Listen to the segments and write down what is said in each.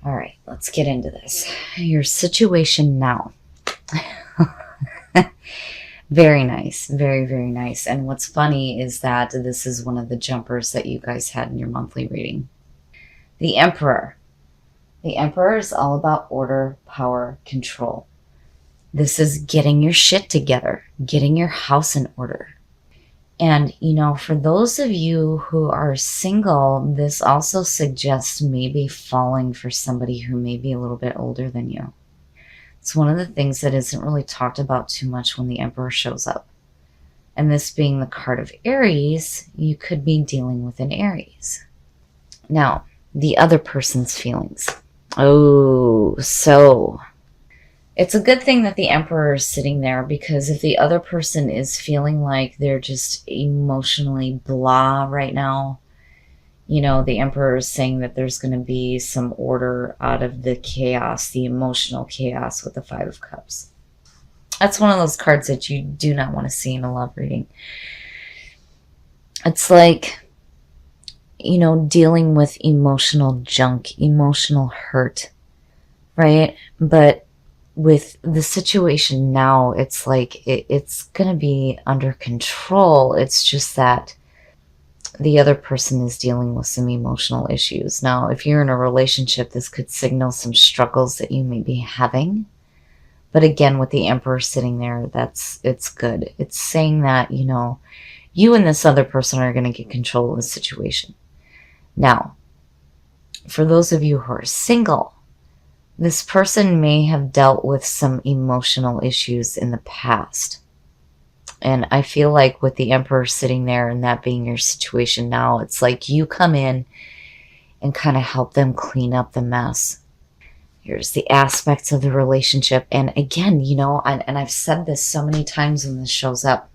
All right, let's get into this. Your situation now. Very nice. Very, very nice. And what's funny is that this is one of the jumpers that you guys had in your monthly reading. The Emperor. The Emperor is all about order, power, control. This is getting your shit together, getting your house in order. And, for those of you who are single, this also suggests maybe falling for somebody who may be a little bit older than you. It's one of the things that isn't really talked about too much when the Emperor shows up. And this being the card of Aries, you could be dealing with an Aries. Now, the other person's feelings. Oh, so it's a good thing that the Emperor is sitting there, because if the other person is feeling like they're just emotionally blah right now, the Emperor is saying that there's going to be some order out of the chaos, the emotional chaos with the Five of Cups. That's one of those cards that you do not want to see in a love reading. It's like, dealing with emotional junk, emotional hurt, right? But with the situation now, it's like it's going to be under control. It's just that the other person is dealing with some emotional issues. Now, if you're in a relationship, this could signal some struggles that you may be having. But again, with the Emperor sitting there, it's good. It's saying that, you and this other person are going to get control of the situation. Now, for those of you who are single, this person may have dealt with some emotional issues in the past. And I feel like with the Emperor sitting there and that being your situation now, it's like you come in and kind of help them clean up the mess. Here's the aspects of the relationship. And again, and I've said this so many times when this shows up.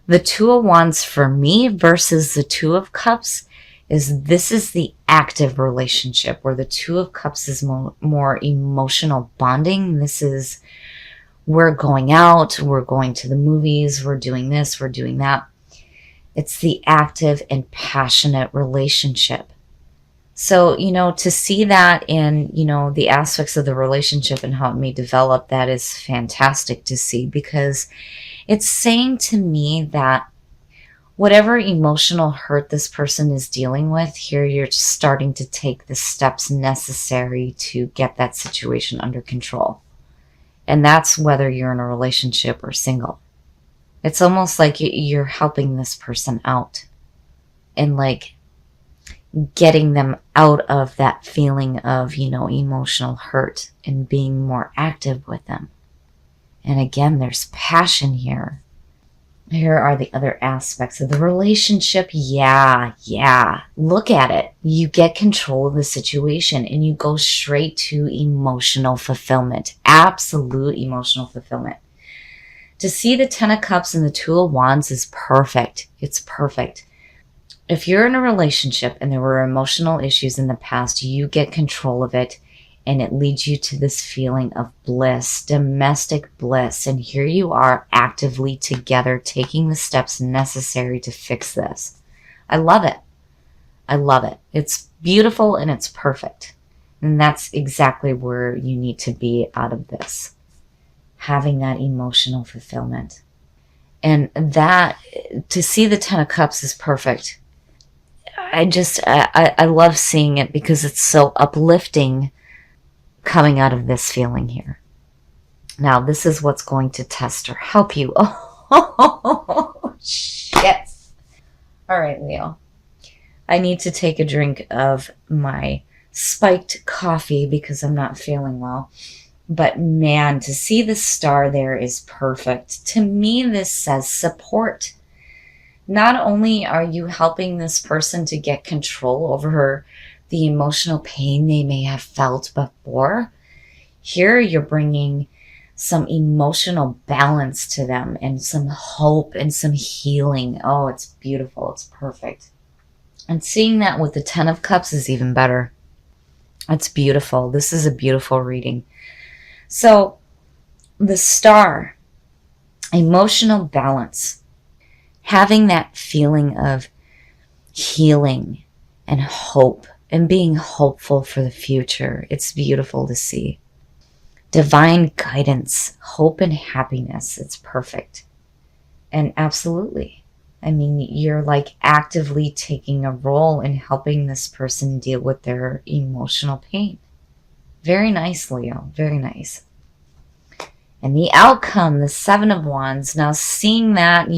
The Two of Wands for me versus the Two of Cups this is the active relationship, where the Two of Cups is more emotional bonding. This is, we're going out, we're going to the movies, we're doing this, we're doing that. It's the active and passionate relationship. So, to see that in, the aspects of the relationship and how it may develop, that is fantastic to see, because it's saying to me that whatever emotional hurt this person is dealing with, here you're starting to take the steps necessary to get that situation under control. And that's whether you're in a relationship or single. It's almost like you're helping this person out and like getting them out of that feeling of, emotional hurt and being more active with them. And again, there's passion here. Here are the other aspects of the relationship. Yeah. Look at it. You get control of the situation and you go straight to emotional fulfillment. Absolute emotional fulfillment. To see the Ten of Cups and the Two of Wands is perfect. It's perfect. If you're in a relationship and there were emotional issues in the past, you get control of it. And it leads you to this feeling of bliss, domestic bliss. And here you are actively together, taking the steps necessary to fix this. I love it. I love it. It's beautiful and it's perfect. And that's exactly where you need to be out of this. Having that emotional fulfillment. And that, to see the Ten of Cups is perfect. I love seeing it because it's so uplifting coming out of this feeling here. Now, this is what's going to test or help you. Oh, shit. All right, Leo. I need to take a drink of my spiked coffee because I'm not feeling well. But man, to see the star there is perfect. To me, this says support. Not only are you helping this person to get control over the emotional pain they may have felt before, here you're bringing some emotional balance to them and some hope and some healing. Oh, it's beautiful. It's perfect. And seeing that with the Ten of Cups is even better. It's beautiful. This is a beautiful reading. So the star, emotional balance, having that feeling of healing and hope and being hopeful for the future. It's beautiful to see. Divine guidance, hope, and happiness. It's perfect. And absolutely. I mean, you're like actively taking a role in helping this person deal with their emotional pain. Very nice, Leo. Very nice. And the outcome, the Seven of Wands. Now, seeing that,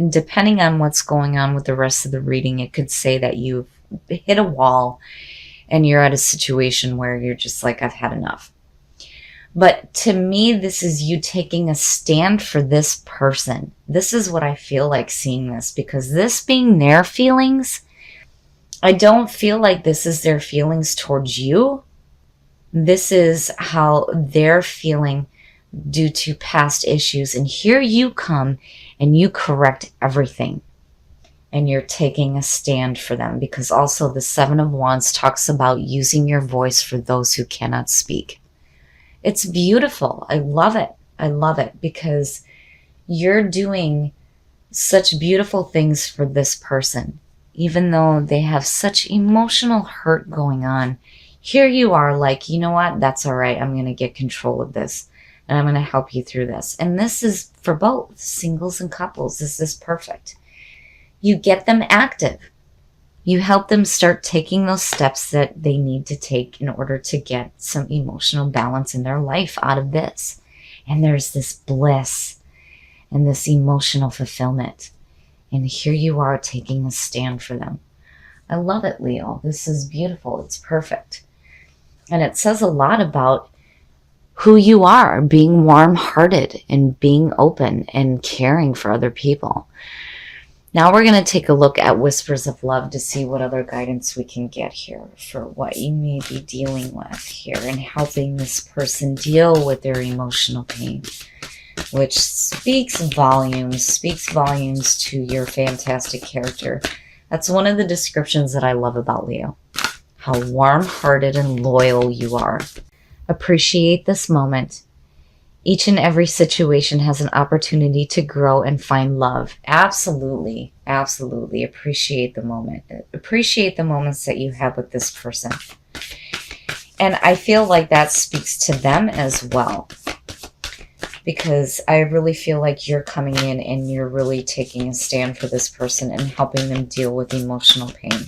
depending on what's going on with the rest of the reading, it could say that you've hit a wall and you're at a situation where you're just like, I've had enough. But to me, this is you taking a stand for this person. This is what I feel like seeing this, because this being their feelings, I don't feel like this is their feelings towards you. This is how they're feeling due to past issues. And here you come and you correct everything. And you're taking a stand for them, because also the Seven of Wands talks about using your voice for those who cannot speak. It's beautiful. I love it. I love it, because you're doing such beautiful things for this person. Even though they have such emotional hurt going on, here you are like, you know what? That's all right. I'm going to get control of this and I'm going to help you through this. And this is for both singles and couples. This is perfect. You get them active. You help them start taking those steps that they need to take in order to get some emotional balance in their life out of this. And there's this bliss and this emotional fulfillment. And here you are taking a stand for them. I love it, Leo. This is beautiful. It's perfect. And it says a lot about who you are, being warm-hearted and being open and caring for other people. Now we're going to take a look at Whispers of Love to see what other guidance we can get here for what you may be dealing with here and helping this person deal with their emotional pain, which speaks volumes to your fantastic character. That's one of the descriptions that I love about Leo, how warm-hearted and loyal you are. Appreciate this moment. Each and every situation has an opportunity to grow and find love. Absolutely. Absolutely. Appreciate the moment. Appreciate the moments that you have with this person. And I feel like that speaks to them as well, because I really feel like you're coming in and you're really taking a stand for this person and helping them deal with emotional pain.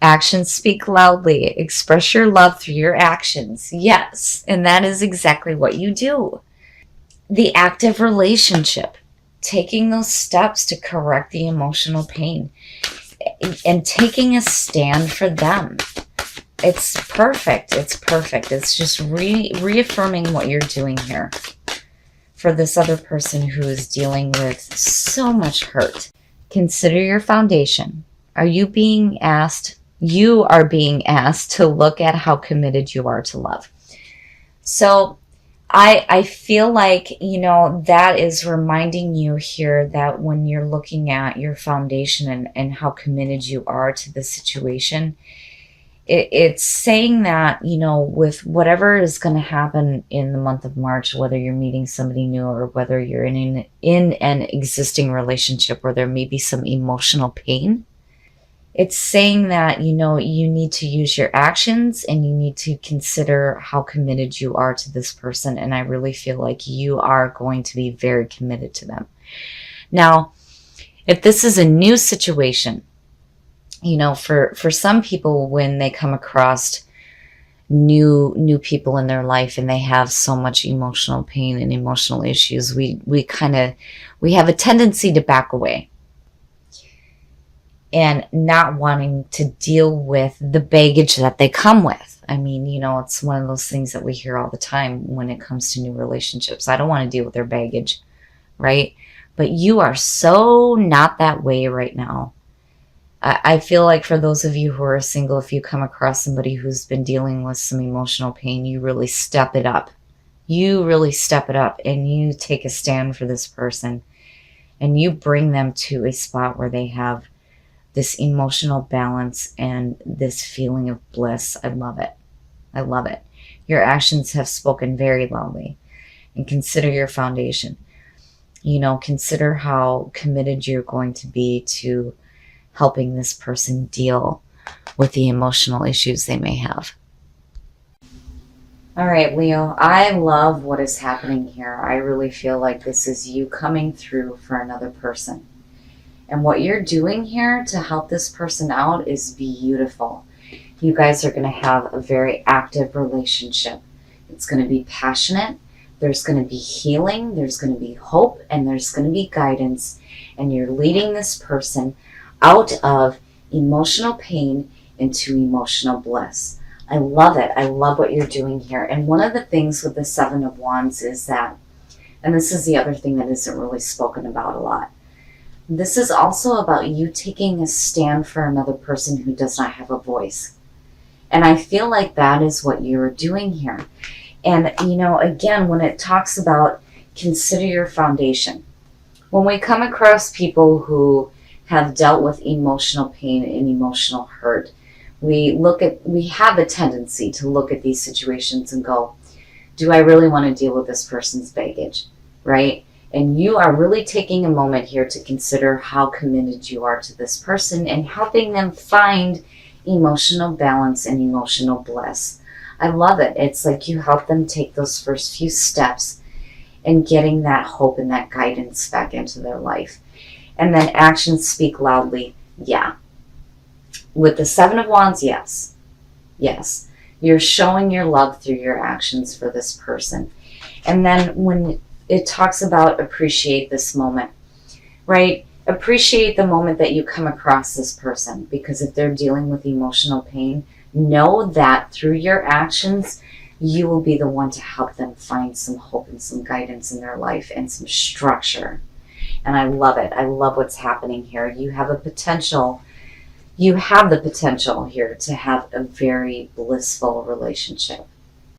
Actions speak loudly. Express your love through your actions. Yes, and that is exactly what you do. The active relationship, taking those steps to correct the emotional pain and taking a stand for them. It's perfect. It's perfect. It's just reaffirming what you're doing here for this other person who is dealing with so much hurt. Consider your foundation. Are you being asked? You are being asked to look at how committed you are to love. So I feel like, that is reminding you here that when you're looking at your foundation and how committed you are to the situation, it's saying that, with whatever is going to happen in the month of March, whether you're meeting somebody new or whether you're in an existing relationship where there may be some emotional pain, it's saying that, you need to use your actions and you need to consider how committed you are to this person. And I really feel like you are going to be very committed to them. Now, if this is a new situation, for some people, when they come across new people in their life and they have so much emotional pain and emotional issues, we have a tendency to back away and not wanting to deal with the baggage that they come with. I mean, it's one of those things that we hear all the time when it comes to new relationships. I don't want to deal with their baggage, right? But you are so not that way right now. I feel like for those of you who are single, if you come across somebody who's been dealing with some emotional pain, you really step it up. You really step it up and you take a stand for this person and you bring them to a spot where they have this emotional balance and this feeling of bliss. I love it. I love it. Your actions have spoken very loudly. And consider your foundation. Consider how committed you're going to be to helping this person deal with the emotional issues they may have. All right, Leo, I love what is happening here. I really feel like this is you coming through for another person. And what you're doing here to help this person out is beautiful. You guys are going to have a very active relationship. It's going to be passionate. There's going to be healing. There's going to be hope. And there's going to be guidance. And you're leading this person out of emotional pain into emotional bliss. I love it. I love what you're doing here. And one of the things with the Seven of Wands is that, and this is the other thing that isn't really spoken about a lot, this is also about you taking a stand for another person who does not have a voice. And I feel like that is what you're doing here. And, again, when it talks about consider your foundation, when we come across people who have dealt with emotional pain and emotional hurt, we have a tendency to look at these situations and go, do I really want to deal with this person's baggage, right? And you are really taking a moment here to consider how committed you are to this person and helping them find emotional balance and emotional bliss. I love it. It's like you help them take those first few steps and getting that hope and that guidance back into their life. And then actions speak loudly. Yeah. With the Seven of Wands, yes. Yes. You're showing your love through your actions for this person. And then when it talks about appreciate this moment, right? Appreciate the moment that you come across this person, because if they're dealing with emotional pain, know that through your actions, you will be the one to help them find some hope and some guidance in their life and some structure. And I love it. I love what's happening here. You have the potential here to have a very blissful relationship.